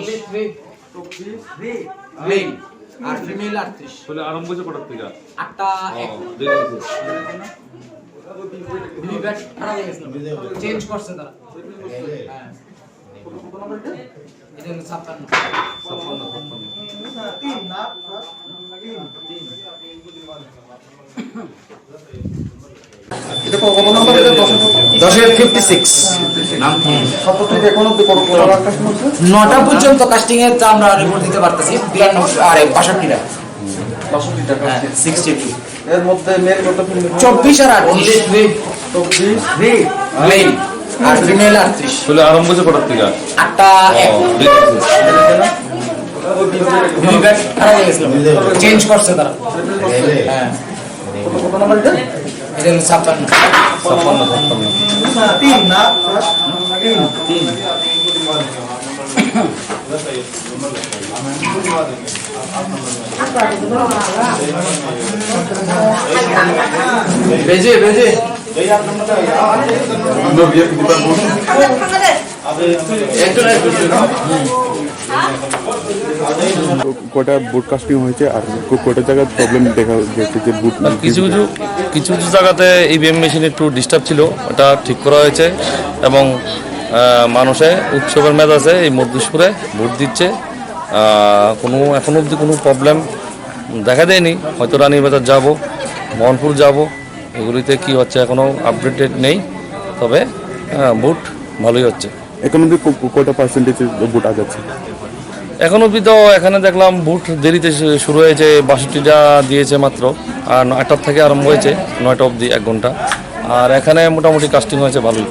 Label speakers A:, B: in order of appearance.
A: only 3 mail আর female 38
B: তাহলে আরম্ভ হচ্ছে কটার থেকে?
A: 8টা 1 ভিভ্যাট খারাপ হয়ে গেছিল, চেঞ্জ করছে তারা। হ্যাঁ এটা 56
C: এটা কত নাম্বার? এটা
A: 10 56 নাম
C: কত থেকে এখন অবধি কত কাস্টমার আছে?
A: 9টা পর্যন্ত কাস্টিং এর আমরা রিপোর্ট দিতে পারতেছি 92 আর 62টা
C: 62 টাকা।
A: 62
C: এর মধ্যে মেল কত ফিমেল?
A: 24 আর 38
C: 24
A: মেল আর ফিমেল 38
B: তাহলে আরম্ভ হচ্ছে কটার থেকে?
A: 8টা 1 ভিভ্যাট খারাপ হয়ে গেছিল, চেঞ্জ করছে তারা। হ্যাঁ
C: কত নাম্বার এটা?
A: এটা 56
C: 3 না 3
A: বেজে বেজে
D: কটা ব্রডকাস্টিং হয়েছে আর কটা জায়গায় প্রবলেম দেখা গেছে যে বুট
E: কিছু কিছু জায়গাতে ইভিএম মেশিন একটু ডিস্টার্ব ছিল, ওটা ঠিক করা হয়েছে এবং মানুষে উৎসবের মেজাজে এই মধ্যপুরে ভোট দিচ্ছে। কোনো এখন অবধি কোনো প্রবলেম দেখা দেয়নি। হয়তো রানীবাজার যাব, মোহনপুর যাব, এগুলিতে কি হচ্ছে এখনও আপডেটেড নেই, তবে ভোট ভালোই হচ্ছে।
D: এখন অব্দি কটা পার্সেন্টেজ ভোট আগাচ্ছে?
E: এখন অবধি তো এখানে দেখলাম ভোট দেরিতে শুরু হয়েছে, 62টা দিয়েছে মাত্র, আর 8টার থেকে আরম্ভ হয়েছে 9টা অবধি 1 ঘন্টা, আর এখানে মোটামুটি কাস্টিং হয়েছে ভালোই।